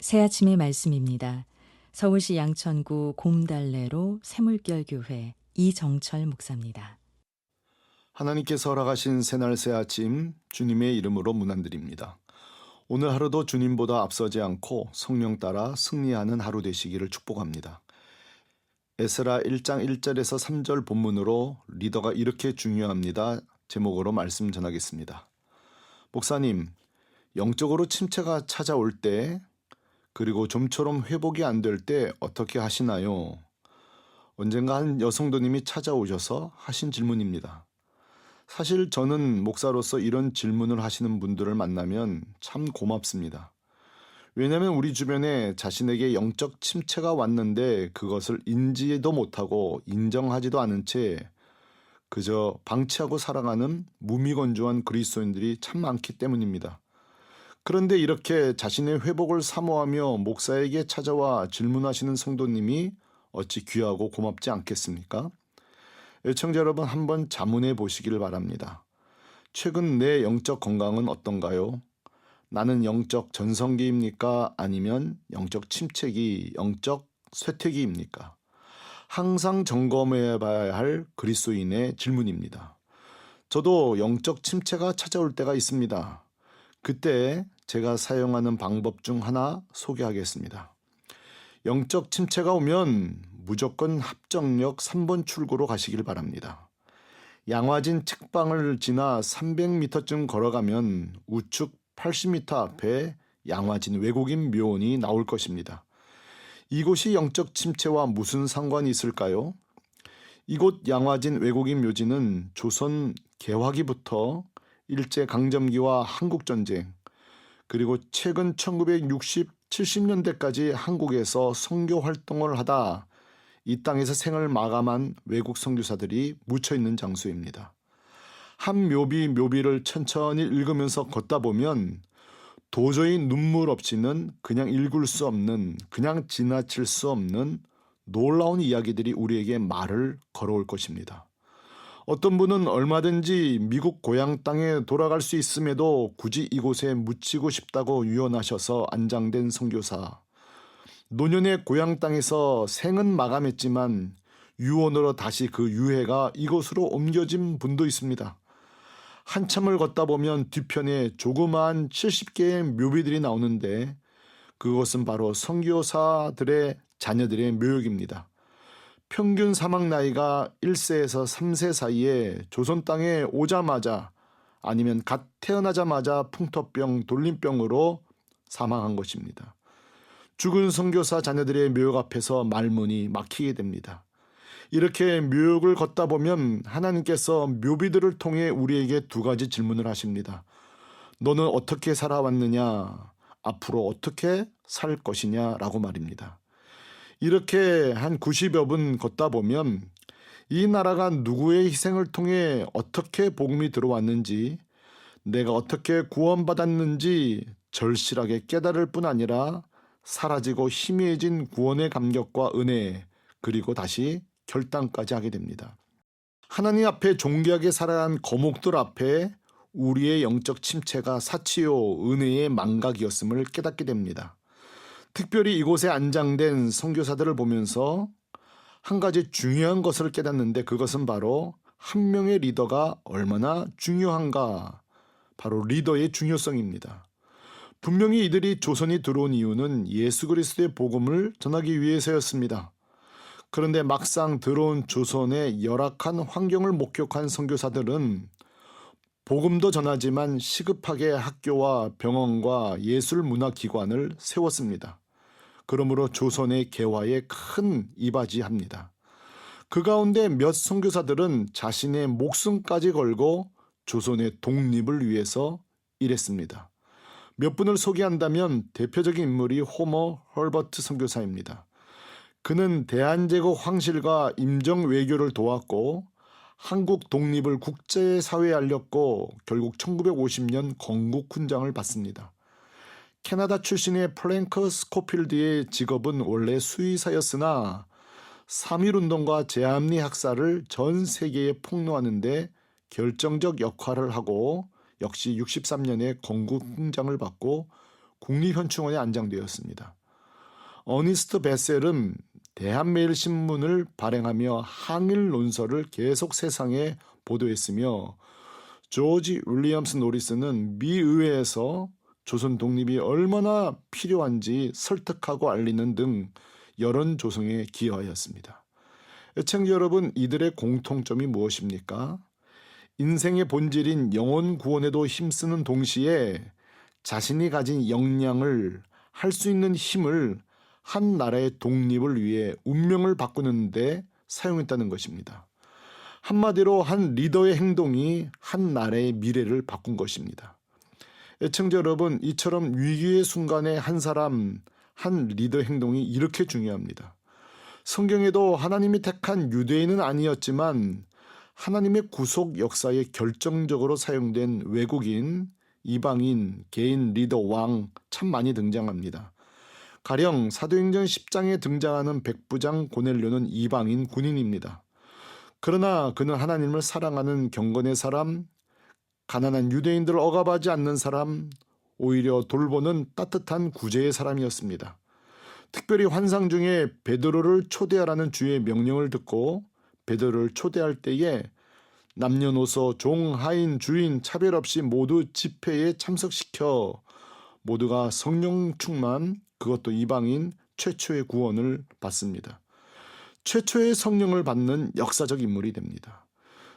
새아침의 말씀입니다. 서울시 양천구 곰달래로 새물결교회 이정철 목사입니다. 하나님께서 허락하신 새날 새아침 주님의 이름으로 문안드립니다. 오늘 하루도 주님보다 앞서지 않고 성령 따라 승리하는 하루 되시기를 축복합니다. 에스라 1장 1절에서 3절 본문으로 리더가 이렇게 중요합니다. 제목으로 말씀 전하겠습니다. 목사님, 영적으로 침체가 찾아올 때 그리고 좀처럼 회복이 안 될 때 어떻게 하시나요? 언젠가 한 여성도님이 찾아오셔서 하신 질문입니다. 사실 저는 목사로서 이런 질문을 하시는 분들을 만나면 참 고맙습니다. 왜냐하면 우리 주변에 자신에게 영적 침체가 왔는데 그것을 인지도 못하고 인정하지도 않은 채 그저 방치하고 살아가는 무미건조한 그리스도인들이 참 많기 때문입니다. 그런데 이렇게 자신의 회복을 사모하며 목사에게 찾아와 질문하시는 성도님이 어찌 귀하고 고맙지 않겠습니까? 애청자 여러분, 한번 자문해 보시길 바랍니다. 최근 내 영적 건강은 어떤가요? 나는 영적 전성기입니까? 아니면 영적 침체기, 영적 쇠퇴기입니까? 항상 점검해 봐야 할 그리스도인의 질문입니다. 저도 영적 침체가 찾아올 때가 있습니다. 그때 제가 사용하는 방법 중 하나 소개하겠습니다. 영적 침체가 오면 무조건 합정역 3번 출구로 가시길 바랍니다. 양화진 측방을 지나 300m쯤 걸어가면 우측 80m 앞에 양화진 외국인 묘원이 나올 것입니다. 이곳이 영적 침체와 무슨 상관이 있을까요? 이곳 양화진 외국인 묘지는 조선 개화기부터 일제강점기와 한국전쟁, 그리고 최근 1960, 70년대까지 한국에서 선교 활동을 하다 이 땅에서 생을 마감한 외국 선교사들이 묻혀있는 장소입니다. 한 묘비를 천천히 읽으면서 걷다 보면 도저히 눈물 없이는 그냥 읽을 수 없는, 그냥 지나칠 수 없는 놀라운 이야기들이 우리에게 말을 걸어올 것입니다. 어떤 분은 얼마든지 미국 고향 땅에 돌아갈 수 있음에도 굳이 이곳에 묻히고 싶다고 유언하셔서 안장된 선교사. 노년의 고향 땅에서 생은 마감했지만 유언으로 다시 그 유해가 이곳으로 옮겨진 분도 있습니다. 한참을 걷다 보면 뒤편에 조그마한 70개의 묘비들이 나오는데 그것은 바로 선교사들의 자녀들의 묘역입니다. 평균 사망 나이가 1세에서 3세 사이에 조선 땅에 오자마자 아니면 갓 태어나자마자 풍토병, 돌림병으로 사망한 것입니다. 죽은 선교사 자녀들의 묘역 앞에서 말문이 막히게 됩니다. 이렇게 묘역을 걷다 보면 하나님께서 묘비들을 통해 우리에게 두 가지 질문을 하십니다. 너는 어떻게 살아왔느냐? 앞으로 어떻게 살 것이냐? 라고 말입니다. 이렇게 한 90여 분 걷다 보면 이 나라가 누구의 희생을 통해 어떻게 복음이 들어왔는지, 내가 어떻게 구원받았는지 절실하게 깨달을 뿐 아니라 사라지고 희미해진 구원의 감격과 은혜, 그리고 다시 결단까지 하게 됩니다. 하나님 앞에 존귀하게 살아간 거목들 앞에 우리의 영적 침체가 사치요 은혜의 망각이었음을 깨닫게 됩니다. 특별히 이곳에 안장된 선교사들을 보면서 한 가지 중요한 것을 깨닫는데 그것은 바로 한 명의 리더가 얼마나 중요한가, 바로 리더의 중요성입니다. 분명히 이들이 조선이 들어온 이유는 예수 그리스도의 복음을 전하기 위해서였습니다. 그런데 막상 들어온 조선의 열악한 환경을 목격한 선교사들은 복음도 전하지만 시급하게 학교와 병원과 예술문화기관을 세웠습니다. 그러므로 조선의 개화에 큰 이바지합니다. 그 가운데 몇 선교사들은 자신의 목숨까지 걸고 조선의 독립을 위해서 일했습니다. 몇 분을 소개한다면 대표적인 인물이 호머 헐버트 선교사입니다. 그는 대한제국 황실과 임정 외교를 도왔고 한국 독립을 국제사회에 알렸고 결국 1950년 건국훈장을 받습니다. 캐나다 출신의 프랭크 스코필드의 직업은 원래 수의사였으나 3.1운동과 제암리 학살을 전 세계에 폭로하는데 결정적 역할을 하고 역시 63년에 건국훈장을 받고 국립현충원에 안장되었습니다. 어니스트 베셀은 대한매일신문을 발행하며 항일 논설을 계속 세상에 보도했으며 조지 윌리엄스 노리스는 미 의회에서 조선 독립이 얼마나 필요한지 설득하고 알리는 등 여론 조성에 기여하였습니다. 애청자 여러분, 이들의 공통점이 무엇입니까? 인생의 본질인 영혼 구원에도 힘쓰는 동시에 자신이 가진 역량을, 할 수 있는 힘을 한 나라의 독립을 위해 운명을 바꾸는 데 사용했다는 것입니다. 한마디로 한 리더의 행동이 한 나라의 미래를 바꾼 것입니다. 애청자 여러분, 이처럼 위기의 순간에 한 사람, 한 리더 행동이 이렇게 중요합니다. 성경에도 하나님이 택한 유대인은 아니었지만 하나님의 구속 역사에 결정적으로 사용된 외국인, 이방인, 개인 리더, 왕 참 많이 등장합니다. 가령 사도행전 10장에 등장하는 백부장 고넬료는 이방인 군인입니다. 그러나 그는 하나님을 사랑하는 경건의 사람, 가난한 유대인들을 억압하지 않는 사람, 오히려 돌보는 따뜻한 구제의 사람이었습니다. 특별히 환상 중에 베드로를 초대하라는 주의 명령을 듣고 베드로를 초대할 때에 남녀노소, 종, 하인, 주인 차별 없이 모두 집회에 참석시켜 모두가 성령 충만, 그것도 이방인 최초의 구원을 받습니다. 최초의 성령을 받는 역사적 인물이 됩니다.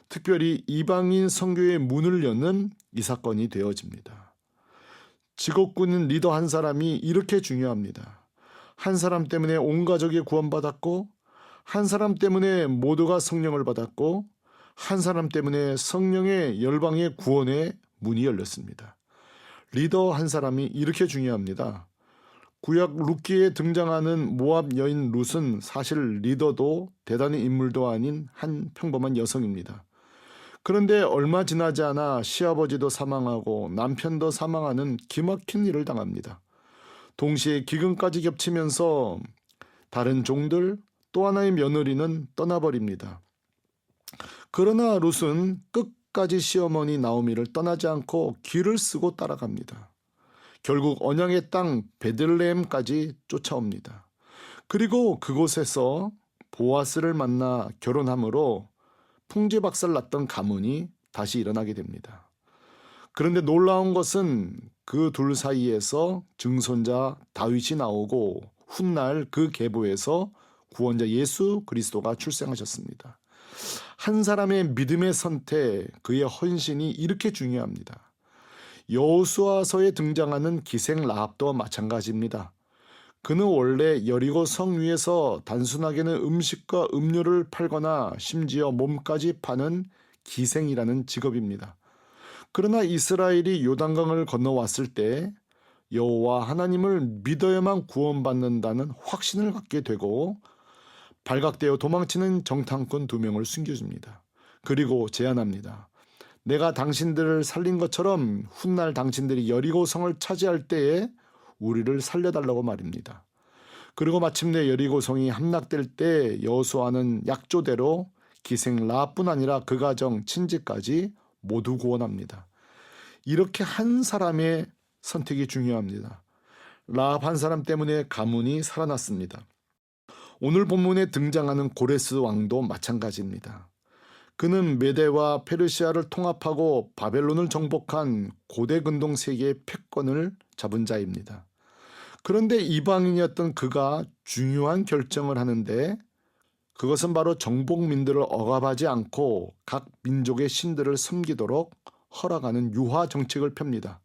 특별히 이방인 선교의 문을 여는 이 사건이 되어집니다. 직업군인 리더 한 사람이 이렇게 중요합니다. 한 사람 때문에 온 가족이 구원받았고, 한 사람 때문에 모두가 성령을 받았고, 한 사람 때문에 성령의 열방의 구원의 문이 열렸습니다. 리더 한 사람이 이렇게 중요합니다. 구약 룻기에 등장하는 모압 여인 룻은 사실 리더도 대단한 인물도 아닌 한 평범한 여성입니다. 그런데 얼마 지나지 않아 시아버지도 사망하고 남편도 사망하는 기막힌 일을 당합니다. 동시에 기근까지 겹치면서 다른 종들, 또 하나의 며느리는 떠나버립니다. 그러나 룻은 끝까지 시어머니 나오미를 떠나지 않고 길을 쓰고 따라갑니다. 결국 언약의 땅 베들레헴까지 쫓아옵니다. 그리고 그곳에서 보아스를 만나 결혼함으로 풍지박살났던 가문이 다시 일어나게 됩니다. 그런데 놀라운 것은 그 둘 사이에서 증손자 다윗이 나오고 훗날 그 계보에서 구원자 예수 그리스도가 출생하셨습니다. 한 사람의 믿음의 선택, 그의 헌신이 이렇게 중요합니다. 여호수아서에 등장하는 기생 라합도 마찬가지입니다. 그는 원래 여리고 성 위에서 단순하게는 음식과 음료를 팔거나 심지어 몸까지 파는 기생이라는 직업입니다. 그러나 이스라엘이 요단강을 건너왔을 때 여호와 하나님을 믿어야만 구원받는다는 확신을 갖게 되고 발각되어 도망치는 정탐꾼 2명을 숨겨줍니다. 그리고 제안합니다. 내가 당신들을 살린 것처럼 훗날 당신들이 여리고 성을 차지할 때에 우리를 살려달라고 말입니다. 그리고 마침내 여리고 성이 함락될 때 여호수아는 약조대로 기생 라합뿐 아니라 그 가정 친지까지 모두 구원합니다. 이렇게 한 사람의 선택이 중요합니다. 라합 한 사람 때문에 가문이 살아났습니다. 오늘 본문에 등장하는 고레스 왕도 마찬가지입니다. 그는 메대와 페르시아를 통합하고 바벨론을 정복한 고대 근동 세계의 패권을 잡은 자입니다. 그런데 이방인이었던 그가 중요한 결정을 하는데 그것은 바로 정복민들을 억압하지 않고 각 민족의 신들을 섬기도록 허락하는 유화 정책을 펴니다.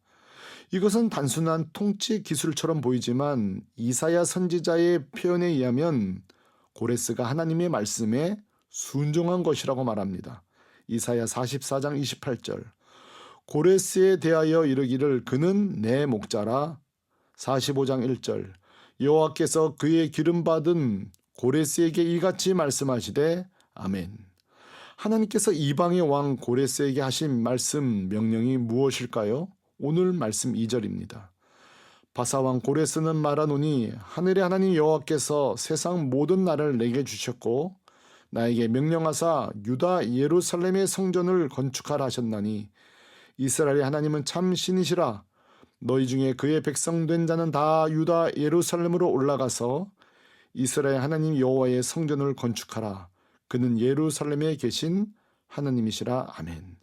이것은 단순한 통치 기술처럼 보이지만 이사야 선지자의 표현에 의하면 고레스가 하나님의 말씀에 순종한 것이라고 말합니다. 이사야 44장 28절. 고레스에 대하여 이르기를 그는 내 목자라. 45장 1절. 여호와께서 그의 기름받은 고레스에게 이같이 말씀하시되 아멘. 하나님께서 이방의 왕 고레스에게 하신 말씀 명령이 무엇일까요? 오늘 말씀 2절입니다. 바사왕 고레스는 말하노니 하늘의 하나님 여호와께서 세상 모든 나라를 내게 주셨고 나에게 명령하사 유다 예루살렘의 성전을 건축하라 하셨나니 이스라엘의 하나님은 참 신이시라. 너희 중에 그의 백성 된 자는 다 유다 예루살렘으로 올라가서 이스라엘 하나님 여호와의 성전을 건축하라. 그는 예루살렘에 계신 하나님이시라. 아멘.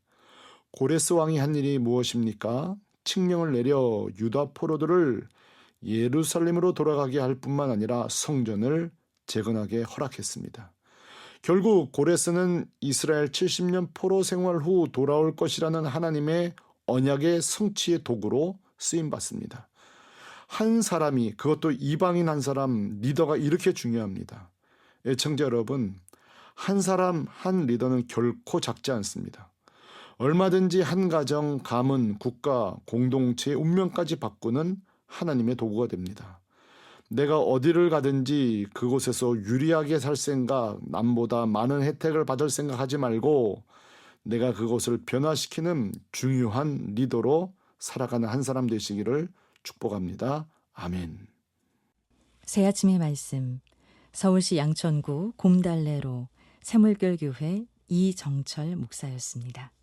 고레스 왕이 한 일이 무엇입니까? 칙령을 내려 유다 포로들을 예루살렘으로 돌아가게 할 뿐만 아니라 성전을 재건하게 허락했습니다. 결국 고레스는 이스라엘 70년 포로 생활 후 돌아올 것이라는 하나님의 언약의 성취의 도구로 쓰임받습니다. 한 사람이, 그것도 이방인 한 사람 리더가 이렇게 중요합니다. 애청자 여러분, 한 사람 한 리더는 결코 작지 않습니다. 얼마든지 한 가정, 가문, 국가, 공동체의 운명까지 바꾸는 하나님의 도구가 됩니다. 내가 어디를 가든지 그곳에서 유리하게 살 생각, 남보다 많은 혜택을 받을 생각하지 말고 내가 그곳을 변화시키는 중요한 리더로 살아가는 한 사람 되시기를 축복합니다. 아멘. 새 아침의 말씀, 서울시 양천구 곰달래로 새물결교회 이정철 목사였습니다.